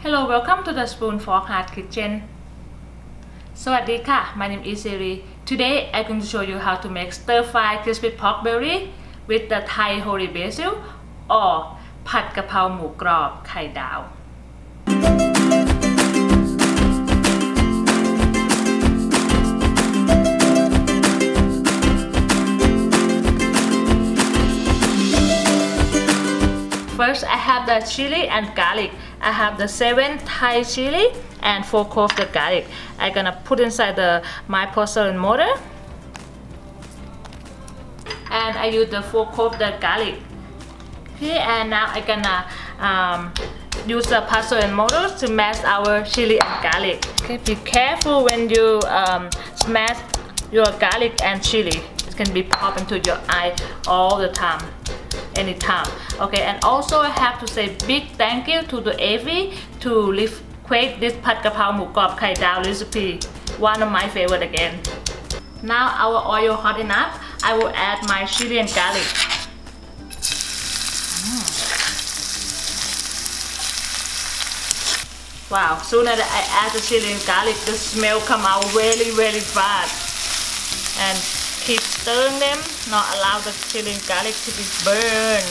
Hello, welcome to the Spoon Fork Heart Kitchen. สวัสดีค่ะ My name is Siri. Today I'm going to show you how to make stir-fry crispy pork belly with the Thai holy basil or ผัดกะเพราหมูกรอบไข่ดาว First, I have the chili and garlic. I have the 7 Thai chili and 4 cloves the garlic. I'm gonna put inside my porcelain mortar. And I use the 4 cloves the garlic. Okay, and now I'm gonna use the porcelain mortar to smash our chili and garlic. Okay, be careful when you smash your garlic and chili. It can be pop into your eye all the time. Anytime. Okay, and also I have to say big thank you to the Avi to create this ผัดกะเพราหมูกรอบไข่ดาว recipe. One of my favorite again. Now our oil hot enough. I will add my chili and garlic. Wow, soon as I add the chili and garlic, the smell come out really fast. And keep stirring them, not allow the chili and garlic to be burned.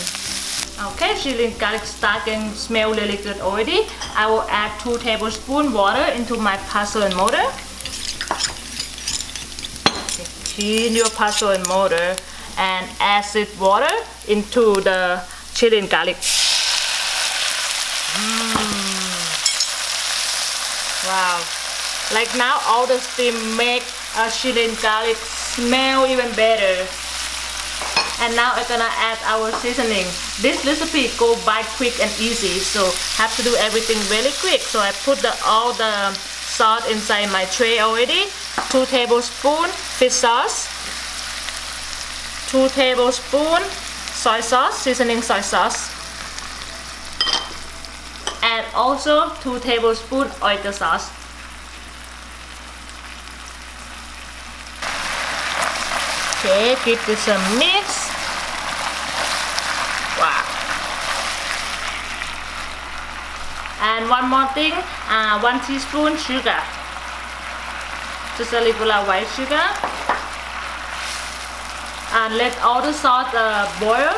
Okay, chili and garlic start getting smell really good already. I will add 2 tablespoons water into my porcelain mortar. Okay, clean your porcelain mortar and add this water into the chili and garlic. Wow, like now all the steam make chili and garlic smell even better. And now I'm gonna add our seasoning. This recipe go by quick and easy, so have to do everything really quick. So I put all the salt inside my tray already. 2 tablespoons fish sauce, 2 tablespoons soy sauce, seasoning soy sauce, and also 2 tablespoons oyster sauce. Okay, give this a mix. Wow. And one more thing, 1 teaspoon sugar. Just a little white sugar. And let all the salt boil.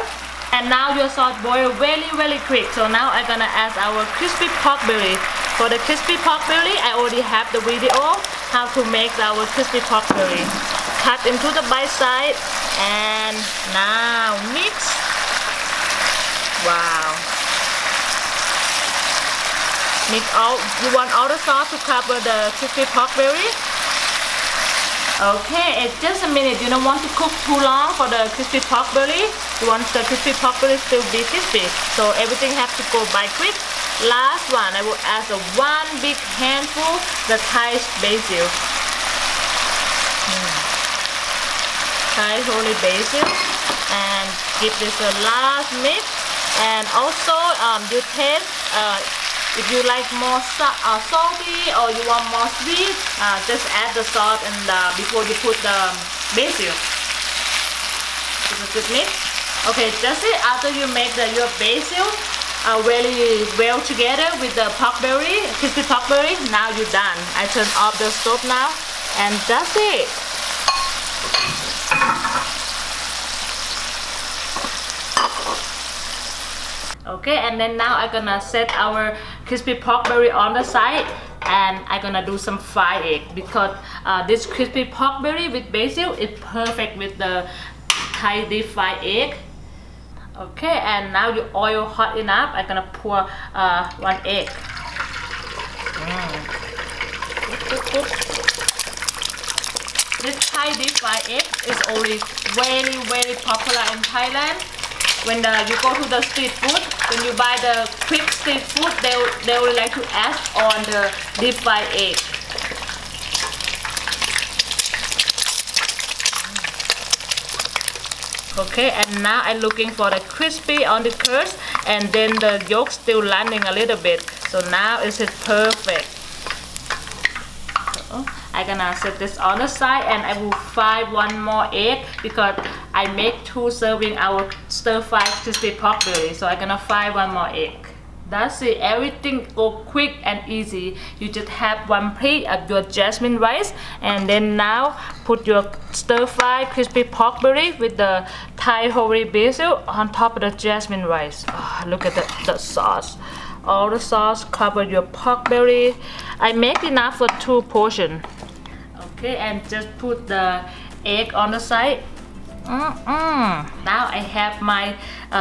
And now your salt boil really quick. So now I'm gonna add our crispy pork belly. For the crispy pork belly, I already have the video how to make our crispy pork belly. Cut into the bite size and now mix. Wow. Mix all. You want all the sauce to cover the crispy pork belly. Okay, it's just a minute. You don't want to cook too long for the crispy pork belly. You want the crispy pork belly still be crispy. So everything has to go by quick. Last one, I will add 1 big handful the Thai basil. Thai holy basil, and give this a last mix. And also you taste if you like more salty or you want more sweet, just add the salt and before you put the basil. This is a good mix. Okay, that's it. After you make your basil really well together with the pork belly, crispy pork belly, now you're done. I turn off the stove now, and that's it. Okay, and then now I'm gonna set our crispy pork belly on the side, and I'm gonna do some fried egg because this crispy pork belly with basil is perfect with the Thai deep fried egg. Okay, and now your oil hot enough. I'm gonna pour 1 egg. This Thai deep fried egg is already very popular in Thailand. When you go to the street food, when you buy the quick street food, they would like to add on the deep fried egg. Okay, and now I'm looking for the crispy on the crust, and then the yolk still landing a little bit. So now is it perfect. I'm gonna set this on the side, and I will fry 1 more egg because I make 2 serving our stir-fried crispy pork belly. So I'm gonna fry 1 more egg. That's it. Everything go quick and easy. You just have one plate of your jasmine rice, and then now put your stir-fry crispy pork belly with the Thai holy basil on top of the jasmine rice. Oh, look at the sauce. All the sauce cover your pork belly. I make enough for 2 portions. Okay, and just put the egg on the side. Now I have my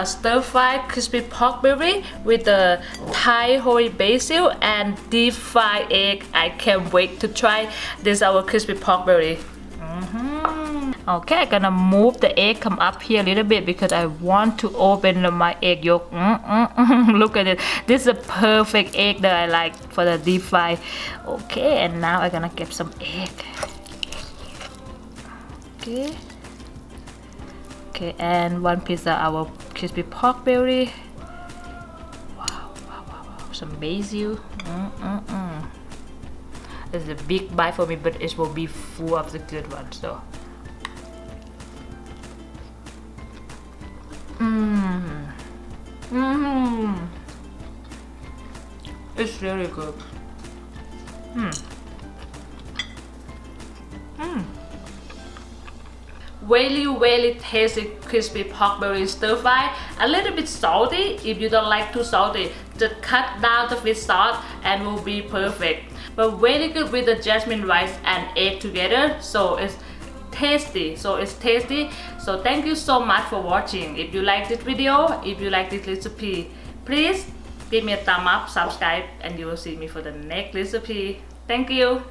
stir-fried crispy pork belly with the Thai holy basil and deep fried egg. I can't wait to try this our crispy pork belly. Okay, I'm gonna move the egg come up here a little bit because I want to open my egg yolk. Look at it. This is a perfect egg that I like for the deep fry. Okay, and now I'm gonna get some egg. Okay, and 1 piece of our crispy pork belly. Wow. Some basil. It's a big bite for me, but it will be full of the good ones. So. It's really good. Really tasty crispy pork belly stir fry. A little bit salty. If you don't like too salty, just cut down the fish sauce and will be perfect. But very good with the jasmine rice and egg together. So it's tasty. So thank you so much for watching. If you like this video, if you like this recipe, please give me a thumb up, subscribe, and you will see me for the next recipe. Thank you.